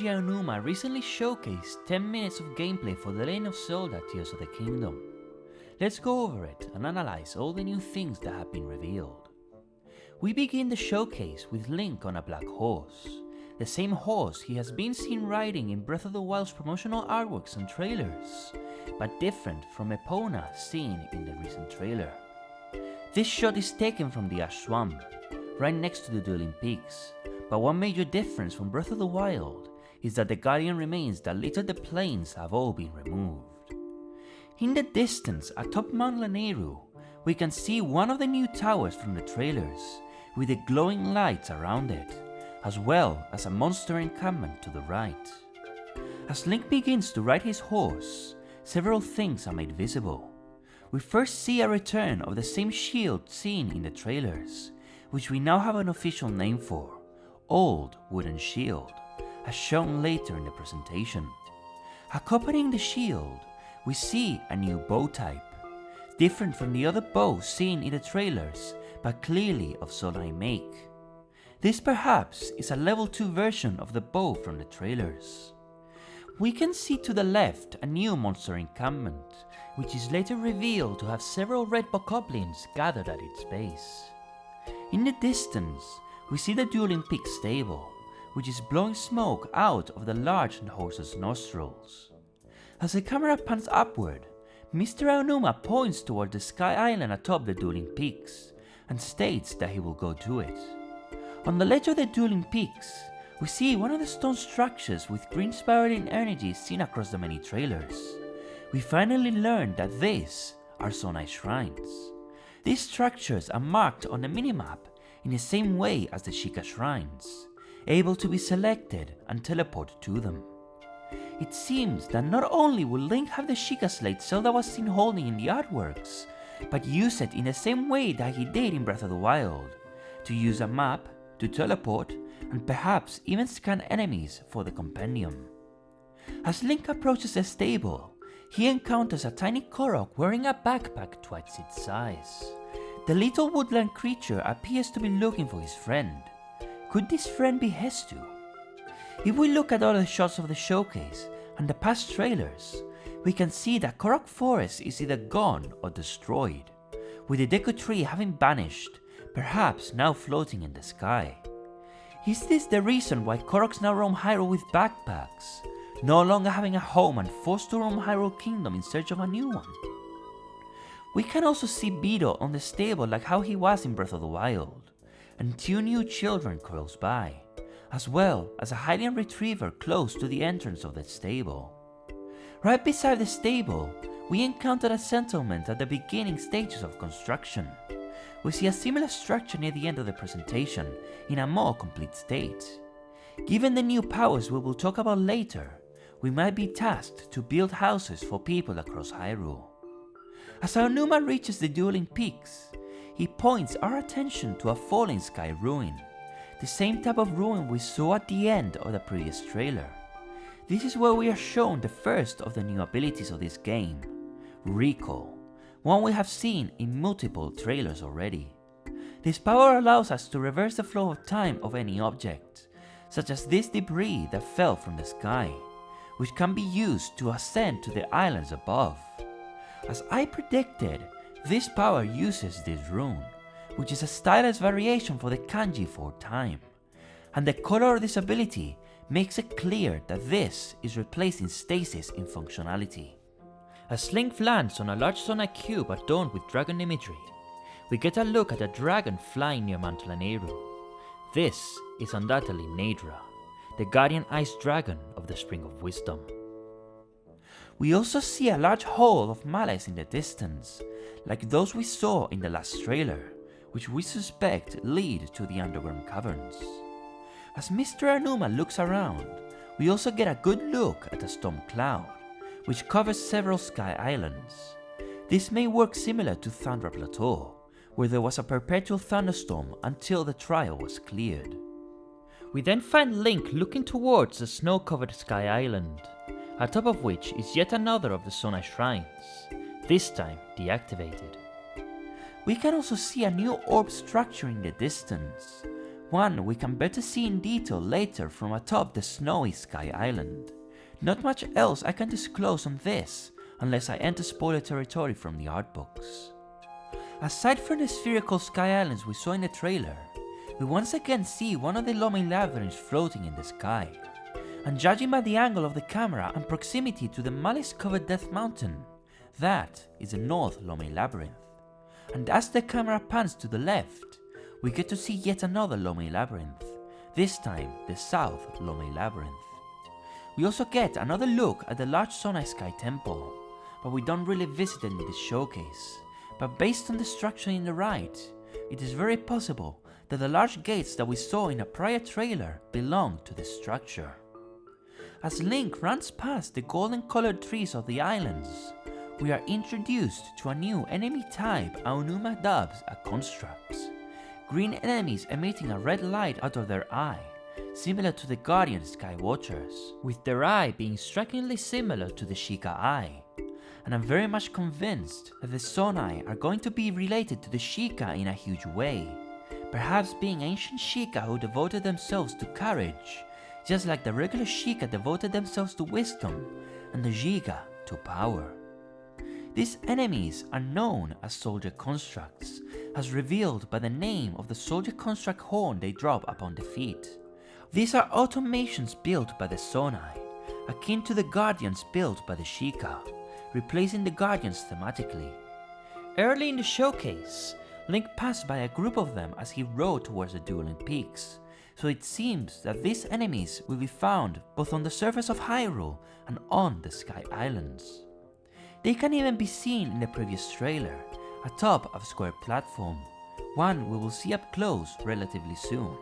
Eiji Numa recently showcased 10 minutes of gameplay for The Legend of Zelda Tears of the Kingdom. Let's go over it and analyze all the new things that have been revealed. We begin the showcase with Link on a black horse, the same horse he has been seen riding in Breath of the Wild's promotional artworks and trailers, but different from Epona seen in the recent trailer. This shot is taken from the Ash Swamp, right next to the Dueling Peaks, but one major difference from Breath of the Wild is that the guardian remains that litter the plains have all been removed. In the distance atop Mount Lanayru, we can see one of the new towers from the trailers, with the glowing lights around it, as well as a monster encampment to the right. As Link begins to ride his horse, several things are made visible. We first see a return of the same shield seen in the trailers, which we now have an official name for, Old Wooden Shield, as shown later in the presentation. Accompanying the shield, we see a new bow type, different from the other bows seen in the trailers, but clearly of Zonai make. This perhaps is a level 2 version of the bow from the trailers. We can see to the left a new monster encampment, which is later revealed to have several red bokoblins gathered at its base. In the distance, we see the Dueling Peak stable, which is blowing smoke out of the large horse's nostrils. As the camera pans upward, Mr. Aonuma points toward the Sky Island atop the Dueling Peaks, and states that he will go to it. On the ledge of the Dueling Peaks, we see one of the stone structures with green spiraling energy seen across the many trailers. We finally learn that these are Zonai shrines. These structures are marked on the minimap in the same way as the Sheikah shrines, able to be selected and teleported to them. It seems that not only will Link have the Sheikah slate Zelda was seen holding in the artworks, but use it in the same way that he did in Breath of the Wild, to use a map, to teleport, and perhaps even scan enemies for the compendium. As Link approaches the stable, he encounters a tiny Korok wearing a backpack twice its size. The little woodland creature appears to be looking for his friend. Could this friend be Hestu? If we look at all the shots of the showcase and the past trailers, we can see that Korok Forest is either gone or destroyed, with the Deku Tree having vanished, perhaps now floating in the sky. Is this the reason why Koroks now roam Hyrule with backpacks, no longer having a home and forced to roam Hyrule Kingdom in search of a new one? We can also see Beedle on the stable like how he was in Breath of the Wild, and 2 new children close by, as well as a Hylian retriever close to the entrance of the stable. Right beside the stable, we encounter a settlement at the beginning stages of construction. We see a similar structure near the end of the presentation, in a more complete state. Given the new powers we will talk about later, we might be tasked to build houses for people across Hyrule. As Aonuma reaches the Dueling Peaks, he points our attention to a falling sky ruin, the same type of ruin we saw at the end of the previous trailer. This is where we are shown the first of the new abilities of this game, Recall, one we have seen in multiple trailers already. This power allows us to reverse the flow of time of any object, such as this debris that fell from the sky, which can be used to ascend to the islands above. As I predicted, this power uses this rune, which is a stylized variation for the kanji for time, and the color of this ability makes it clear that this is replacing stasis in functionality. As Link lands on a large Zonai cube adorned with dragon imagery, we get a look at a dragon flying near Mount Lanayru. This is undoubtedly Nadra, the guardian ice dragon of the Spring of Wisdom. We also see a large hole of malice in the distance, like those we saw in the last trailer, which we suspect lead to the underground caverns. As Mr. Aonuma looks around, we also get a good look at a storm cloud, which covers several sky islands. This may work similar to Thundra Plateau, where there was a perpetual thunderstorm until the trial was cleared. We then find Link looking towards the snow-covered sky island, atop of which is yet another of the Zonai shrines, this time deactivated. We can also see a new orb structure in the distance, one we can better see in detail later from atop the snowy Sky Island. Not much else I can disclose on this, unless I enter spoiler territory from the art books. Aside from the spherical Sky Islands we saw in the trailer, we once again see one of the Lome labyrinths floating in the sky. And judging by the angle of the camera and proximity to the malice-covered Death Mountain, that is the North Lome Labyrinth. And as the camera pans to the left, we get to see yet another Lome Labyrinth, this time the South Lome Labyrinth. We also get another look at the large Sonai Sky Temple, but we don't really visit it in this showcase. But based on the structure in the right, it is very possible that the large gates that we saw in a prior trailer belong to this structure. As Link runs past the golden colored trees of the islands, we are introduced to a new enemy type our Numa dubs as constructs. Green enemies emitting a red light out of their eye, similar to the Guardian Sky Watchers, with their eye being strikingly similar to the Sheikah eye. And I'm very much convinced that the Sonai are going to be related to the Sheikah in a huge way, perhaps being ancient Sheikah who devoted themselves to courage, just like the regular Sheikah devoted themselves to wisdom, and the Giga to power. These enemies are known as soldier constructs, as revealed by the name of the soldier construct horn they drop upon defeat. These are automations built by the Sonai, akin to the Guardians built by the Sheikah, replacing the Guardians thematically. Early in the showcase, Link passed by a group of them as he rode towards the dueling peaks, so it seems that these enemies will be found both on the surface of Hyrule and on the Sky Islands. They can even be seen in the previous trailer, atop of a square platform, one we will see up close relatively soon.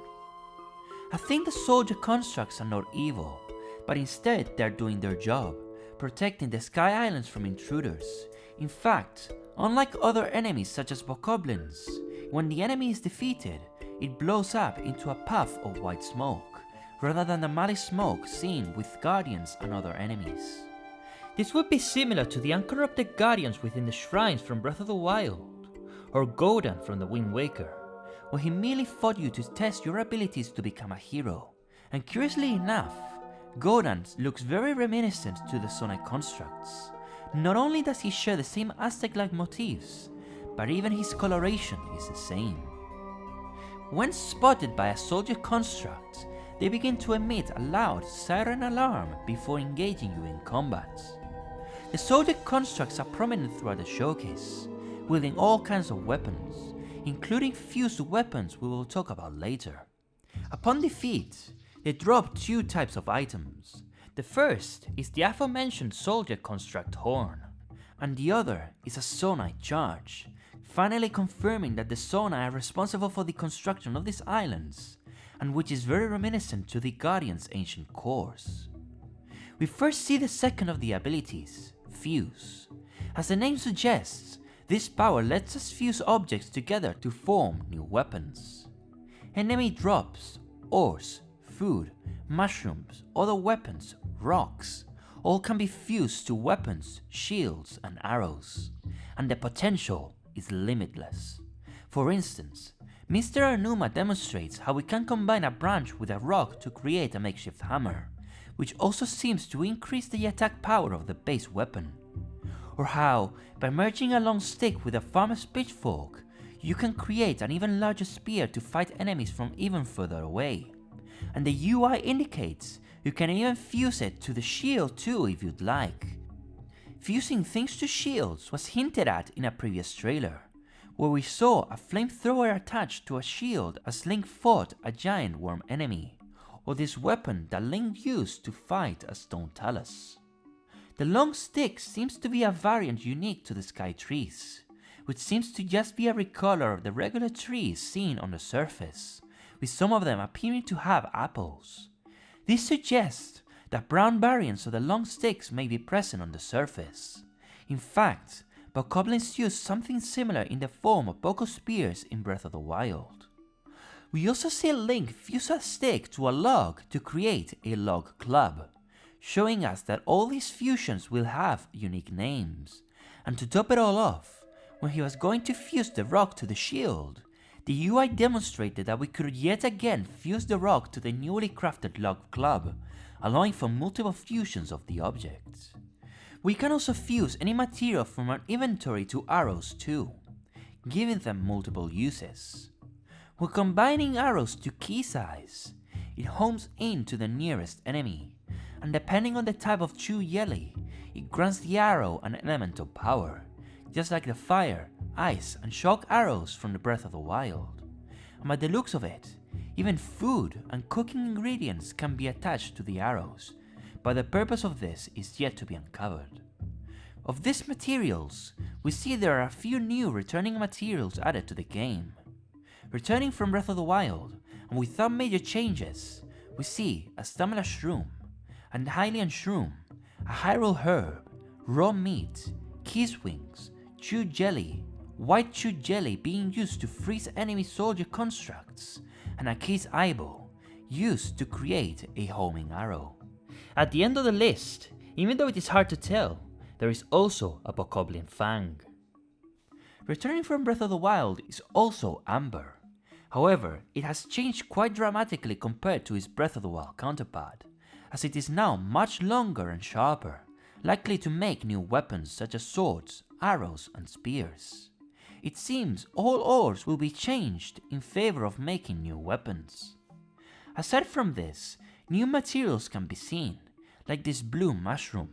I think the soldier constructs are not evil, but instead they are doing their job, protecting the Sky Islands from intruders. In fact, unlike other enemies such as bokoblins, when the enemy is defeated, it blows up into a puff of white smoke, rather than the malice smoke seen with Guardians and other enemies. This would be similar to the uncorrupted Guardians within the shrines from Breath of the Wild, or Godan from the Wind Waker, where he merely fought you to test your abilities to become a hero. And curiously enough, Godan looks very reminiscent to the Sonai constructs. Not only does he share the same Aztec-like motifs, but even his coloration is the same. When spotted by a soldier construct, they begin to emit a loud siren alarm before engaging you in combat. The soldier constructs are prominent throughout the showcase, wielding all kinds of weapons, including fused weapons we will talk about later. Upon defeat, they drop two types of items. The first is the aforementioned soldier construct horn, and the other is a Sonai charge, finally confirming that the Sonai are responsible for the construction of these islands, and which is very reminiscent to the Guardian's ancient cores. We first see the second of the abilities, Fuse. As the name suggests, this power lets us fuse objects together to form new weapons. Enemy drops, ores, food, mushrooms, other weapons, rocks, all can be fused to weapons, shields, and arrows, and the potential is limitless. For instance, Mr. Arnuma demonstrates how we can combine a branch with a rock to create a makeshift hammer, which also seems to increase the attack power of the base weapon. Or how, by merging a long stick with a farmer's pitchfork, you can create an even larger spear to fight enemies from even further away. And the UI indicates you can even fuse it to the shield too if you'd like. Fusing things to shields was hinted at in a previous trailer, where we saw a flamethrower attached to a shield as Link fought a giant worm enemy, or this weapon that Link used to fight a stone talus. The long stick seems to be a variant unique to the sky trees, which seems to just be a recolor of the regular trees seen on the surface, with some of them appearing to have apples. This suggests that brown variants of the long sticks may be present on the surface. In fact, bokoblins use something similar in the form of boko spears in Breath of the Wild. We also see Link fuse a stick to a log to create a log club, showing us that all these fusions will have unique names. And to top it all off, when he was going to fuse the rock to the shield, The UI demonstrated that we could yet again fuse the rock to the newly crafted log club, allowing for multiple fusions of the objects. We can also fuse any material from our inventory to arrows too, giving them multiple uses. When combining arrows to key size, it homes in to the nearest enemy, and depending on the type of chew jelly, it grants the arrow an elemental power, just like the fire, ice and shock arrows from the Breath of the Wild. And by the looks of it, even food and cooking ingredients can be attached to the arrows, but the purpose of this is yet to be uncovered. Of these materials, we see there are a few new returning materials added to the game. Returning from Breath of the Wild, and without major changes, we see a stamina shroom, a Hylian shroom, a Hyrule herb, raw meat, keys wings, chew jelly, white chew jelly being used to freeze enemy soldier constructs, and a keys eyeball, used to create a homing arrow. At the end of the list, even though it is hard to tell, there is also a Bokoblin Fang. Returning from Breath of the Wild is also Amber. However, it has changed quite dramatically compared to its Breath of the Wild counterpart, as it is now much longer and sharper, likely to make new weapons such as swords, arrows and spears. It seems all ores will be changed in favor of making new weapons. Aside from this, new materials can be seen, like this blue mushroom,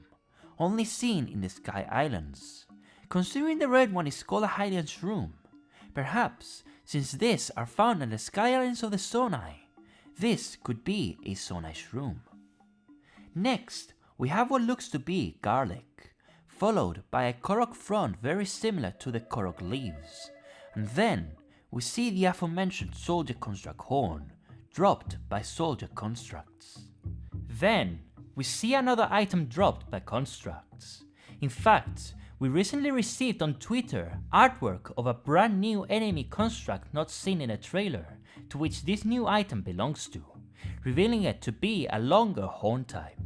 only seen in the Sky Islands. Considering the red one is called a Hylian shroom, perhaps, since these are found in the Sky Islands of the Sonai, this could be a Sonai shroom. Next, we have what looks to be garlic, followed by a Korok frond very similar to the Korok leaves, and then we see the aforementioned soldier construct horn, dropped by soldier constructs. Then, we see another item dropped by constructs. In fact, we recently received on Twitter artwork of a brand new enemy construct not seen in a trailer, to which this new item belongs to, revealing it to be a longer horn type.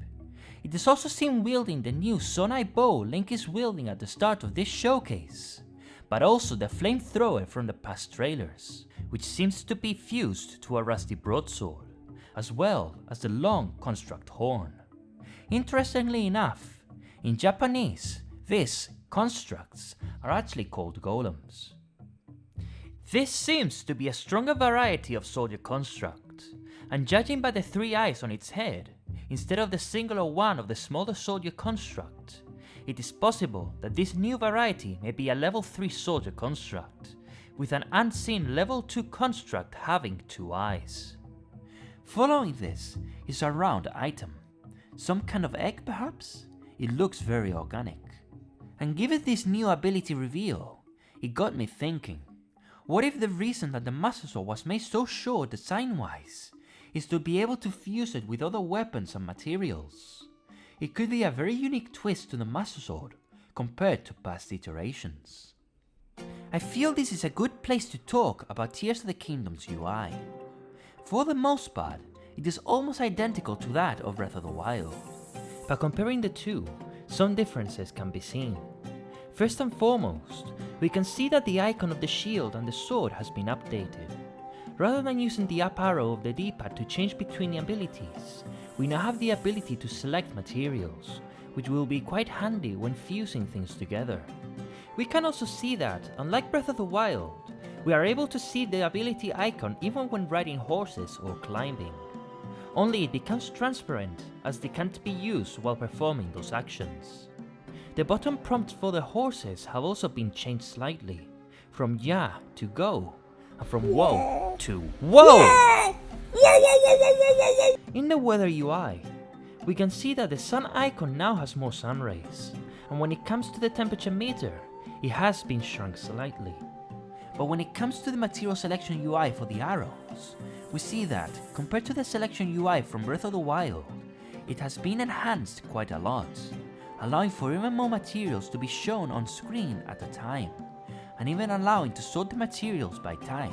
It is also seen wielding the new Sonai bow Link is wielding at the start of this showcase, but also the flamethrower from the past trailers, which seems to be fused to a rusty broadsword, as well as the long construct horn. Interestingly enough, in Japanese, these constructs are actually called golems. This seems to be a stronger variety of soldier construct, and judging by the 3 eyes on its head, instead of the singular one of the smaller soldier construct, it is possible that this new variety may be a level 3 soldier construct, with an unseen level 2 construct having 2 eyes. Following this is a round item, some kind of egg perhaps? It looks very organic. And given this new ability reveal, it got me thinking, what if the reason that the Master Sword was made so short design-wise is to be able to fuse it with other weapons and materials? It could be a very unique twist to the Master Sword compared to past iterations. I feel this is a good place to talk about Tears of the Kingdom's UI. For the most part, it is almost identical to that of Breath of the Wild, but comparing the two, some differences can be seen. First and foremost, we can see that the icon of the shield and the sword has been updated. Rather than using the up arrow of the D-pad to change between the abilities, we now have the ability to select materials, which will be quite handy when fusing things together. We can also see that, unlike Breath of the Wild, we are able to see the ability icon even when riding horses or climbing. Only it becomes transparent as they can't be used while performing those actions. The button prompts for the horses have also been changed slightly, from yeah to go, and from whoa to whoa! In the weather UI, we can see that the sun icon now has more sun rays, and when it comes to the temperature meter, it has been shrunk slightly. But when it comes to the material selection UI for the arrows, we see that, compared to the selection UI from Breath of the Wild, it has been enhanced quite a lot, allowing for even more materials to be shown on screen at a time, and even allowing to sort the materials by type,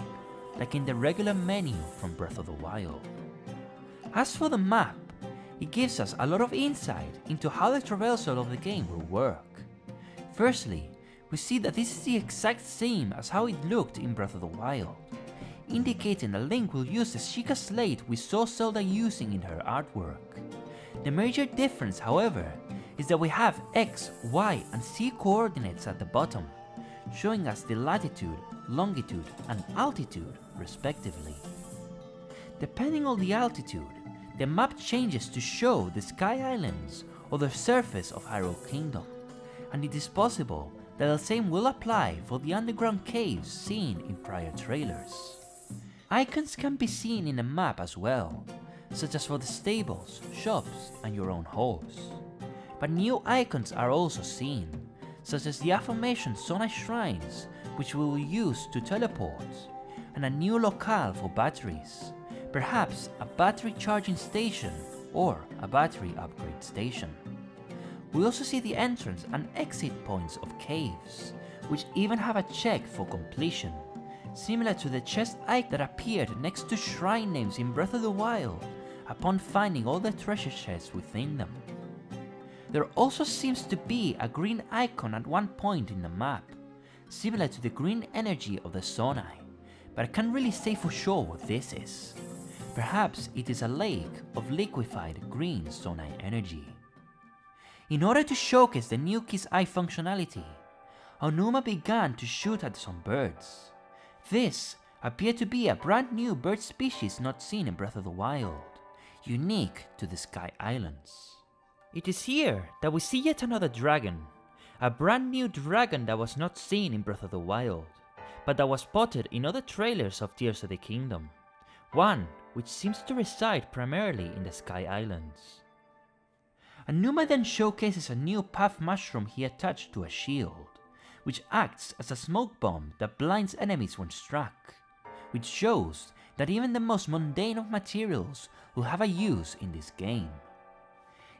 like in the regular menu from Breath of the Wild. As for the map, it gives us a lot of insight into how the traversal of the game will work. Firstly, we see that this is the exact same as how it looked in Breath of the Wild, indicating that Link will use the Sheikah Slate we saw Zelda using in her artwork. The major difference, however, is that we have X, Y, and Z coordinates at the bottom, showing us the latitude, longitude, and altitude respectively. Depending on the altitude, the map changes to show the Sky Islands or the surface of Hyrule Kingdom, and it is possible that the same will apply for the underground caves seen in prior trailers. Icons can be seen in the map as well, such as for the stables, shops, and your own halls. But new icons are also seen, such as the aforementioned Zonai Shrines, which we will use to teleport, and a new locale for batteries, perhaps a battery charging station or a battery upgrade station. We also see the entrance and exit points of caves, which even have a check for completion, similar to the chest icon that appeared next to shrine names in Breath of the Wild upon finding all the treasure chests within them. There also seems to be a green icon at one point in the map, similar to the green energy of the Zonai, but I can't really say for sure what this is. Perhaps it is a lake of liquefied green Zonai energy. In order to showcase the new Kiss Eye functionality, Numa began to shoot at some birds. This appeared to be a brand new bird species not seen in Breath of the Wild, unique to the Sky Islands. It is here that we see yet another dragon, a brand new dragon that was not seen in Breath of the Wild, but that was spotted in other trailers of Tears of the Kingdom, one which seems to reside primarily in the Sky Islands. Numa then showcases a new path mushroom he attached to a shield, which acts as a smoke bomb that blinds enemies when struck, which shows that even the most mundane of materials will have a use in this game.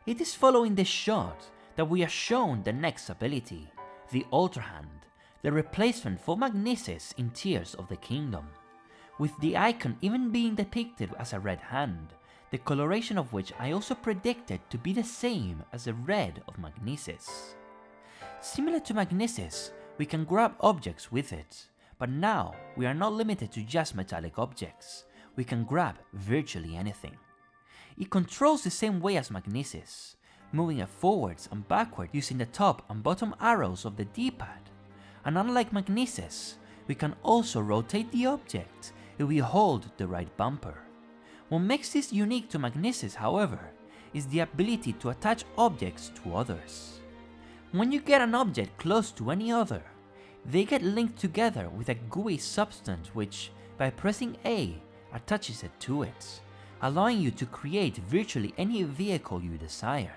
It is following this shot that we are shown the next ability, the Ultra Hand, the replacement for Magnesis in Tears of the Kingdom, with the icon even being depicted as a red hand, the coloration of which I also predicted to be the same as the red of Magnesis. Similar to Magnesis, we can grab objects with it, but now we are not limited to just metallic objects, we can grab virtually anything. It controls the same way as Magnesis, moving it forwards and backward using the top and bottom arrows of the D-pad, and unlike Magnesis, we can also rotate the object if we hold the right bumper. What makes this unique to Magnesis, however, is the ability to attach objects to others. When you get an object close to any other, they get linked together with a gooey substance which, by pressing A, attaches it to it, allowing you to create virtually any vehicle you desire,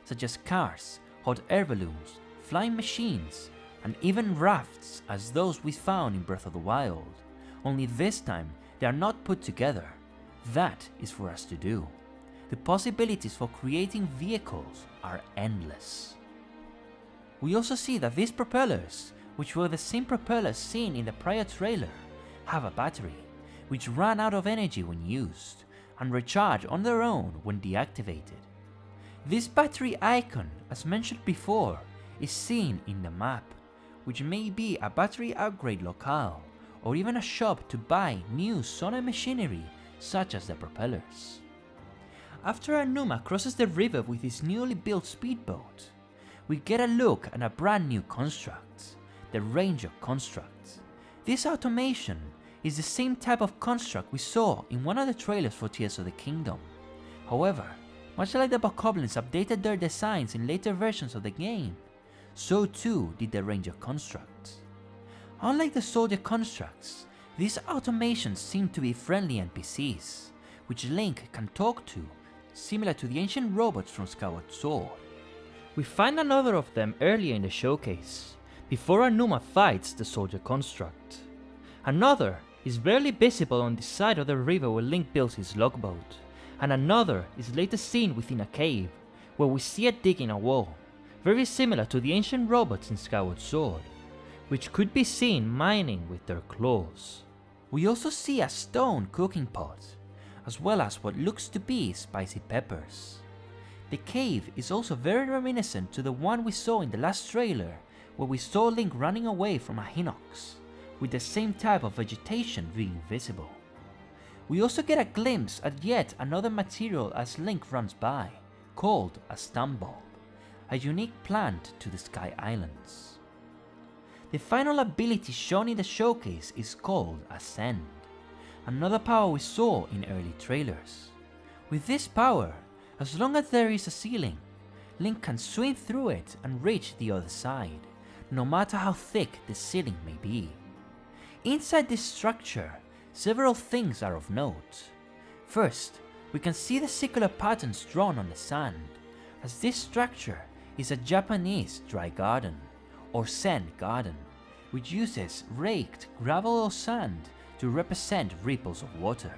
such as cars, hot air balloons, flying machines, and even rafts as those we found in Breath of the Wild, only this time they are not put together. That is for us to do. The possibilities for creating vehicles are endless. We also see that these propellers, which were the same propellers seen in the prior trailer, have a battery, which ran out of energy when used, and recharge on their own when deactivated. This battery icon, as mentioned before, is seen in the map, which may be a battery upgrade locale, or even a shop to buy new Zonai machinery such as the propellers. After Numa crosses the river with his newly built speedboat, we get a look at a brand new construct, the Ranger construct. This automation is the same type of construct we saw in one of the trailers for Tears of the Kingdom. However, much like the Bokoblins updated their designs in later versions of the game, so too did the Ranger construct. Unlike the soldier constructs, these automations seem to be friendly NPCs, which Link can talk to, similar to the ancient robots from Skyward Sword. We find another of them earlier in the showcase, before Numa fights the soldier construct. Another is barely visible on the side of the river where Link builds his logboat, and another is later seen within a cave, where we see it digging a wall, very similar to the ancient robots in Skyward Sword, which could be seen mining with their claws. We also see a stone cooking pot, as well as what looks to be spicy peppers. The cave is also very reminiscent to the one we saw in the last trailer, where we saw Link running away from a Hinox, with the same type of vegetation being visible. We also get a glimpse at yet another material as Link runs by, called a stun bulb, a unique plant to the Sky Islands. The final ability shown in the showcase is called Ascend, another power we saw in early trailers. With this power, as long as there is a ceiling, Link can swim through it and reach the other side, no matter how thick the ceiling may be. Inside this structure, several things are of note. First, we can see the circular patterns drawn on the sand, as this structure is a Japanese dry garden, or Zen garden, which uses raked gravel or sand to represent ripples of water,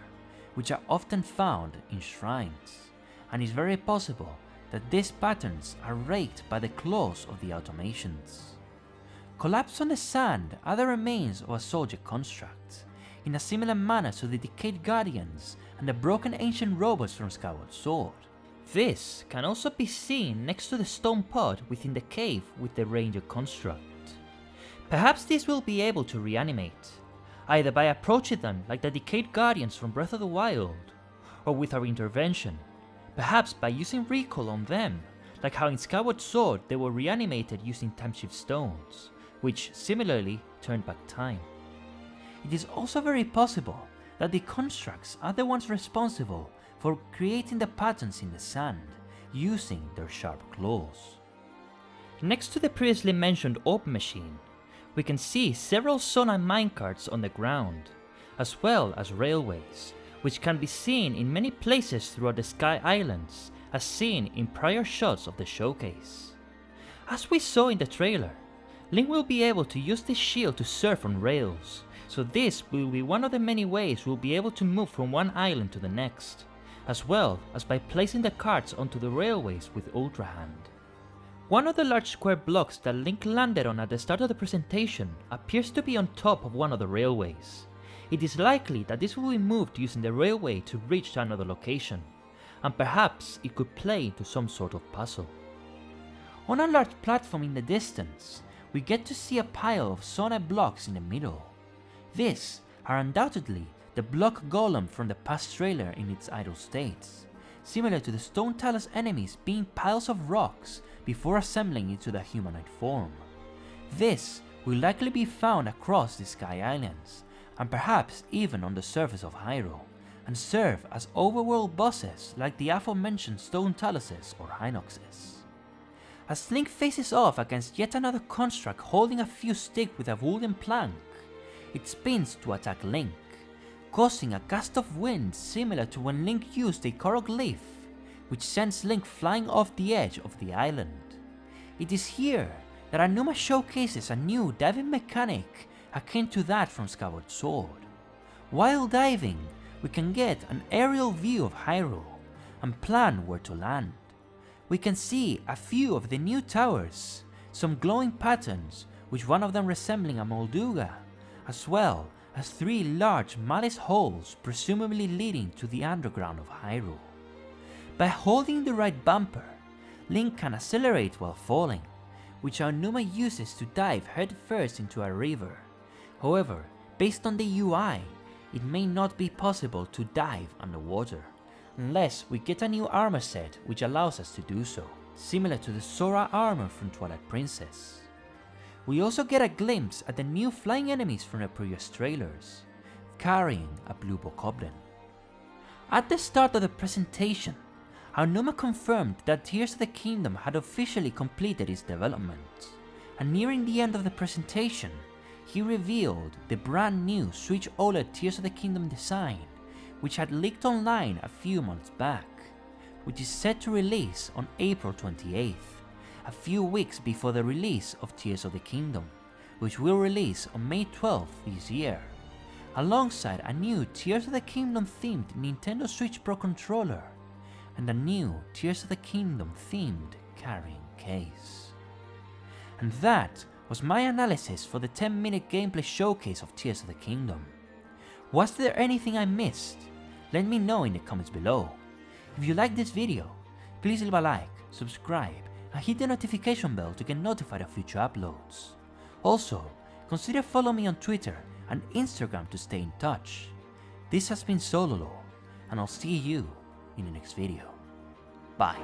which are often found in shrines, and it's very possible that these patterns are raked by the claws of the automations. Collapsed on the sand are the remains of a soldier construct, in a similar manner to the decayed guardians and the broken ancient robots from Skyward Sword. This can also be seen next to the stone pod within the cave with the ranger construct. Perhaps these will be able to reanimate, either by approaching them like the decayed guardians from Breath of the Wild, or with our intervention, perhaps by using recall on them, like how in Skyward Sword they were reanimated using timeshift stones, which similarly turned back time. It is also very possible that the constructs are the ones responsible for creating the patterns in the sand, using their sharp claws. Next to the previously mentioned orb machine, we can see several sonar minecarts on the ground, as well as railways, which can be seen in many places throughout the Sky Islands, as seen in prior shots of the showcase. As we saw in the trailer, Link will be able to use this shield to surf on rails, so this will be one of the many ways we'll be able to move from one island to the next, as well as by placing the carts onto the railways with Ultra Hand. One of the large square blocks that Link landed on at the start of the presentation appears to be on top of one of the railways. It is likely that this will be moved using the railway to reach to another location, and perhaps it could play into some sort of puzzle. On a large platform in the distance, we get to see a pile of sonite blocks in the middle. These are undoubtedly the block golem from the past trailer in its idle states, similar to the stone talus enemies being piles of rocks before assembling into the humanoid form. This will likely be found across the Sky Islands, and perhaps even on the surface of Hyrule, and serve as overworld bosses like the aforementioned stone taluses or Hinoxes. As Link faces off against yet another construct holding a fuse stick with a wooden plank, it spins to attack Link, causing a gust of wind similar to when Link used a Korok leaf, which sends Link flying off the edge of the island. It is here that Numa showcases a new diving mechanic akin to that from Skyward Sword. While diving, we can get an aerial view of Hyrule and plan where to land. We can see a few of the new towers, some glowing patterns, with one of them resembling a Molduga, as well as 3 large malice holes presumably leading to the underground of Hyrule. By holding the right bumper, Link can accelerate while falling, which Numa uses to dive headfirst into a river. However, based on the UI, it may not be possible to dive underwater, unless we get a new armor set which allows us to do so, similar to the Sora armor from Twilight Princess. We also get a glimpse at the new flying enemies from the previous trailers, carrying a blue bokoblin. At the start of the presentation, Numa confirmed that Tears of the Kingdom had officially completed its development, and nearing the end of the presentation, he revealed the brand new Switch OLED Tears of the Kingdom design, which had leaked online a few months back, which is set to release on April 28th, a few weeks before the release of Tears of the Kingdom, which will release on May 12th this year, alongside a new Tears of the Kingdom themed Nintendo Switch Pro controller, and a new Tears of the Kingdom themed carrying case. And that was my analysis for the 10-minute gameplay showcase of Tears of the Kingdom. Was there anything I missed? Let me know in the comments below. If you liked this video, please leave a like, subscribe, and hit the notification bell to get notified of future uploads. Also, consider following me on Twitter and Instagram to stay in touch. This has been Zelda Lore, and I'll see you in the next video. Bye.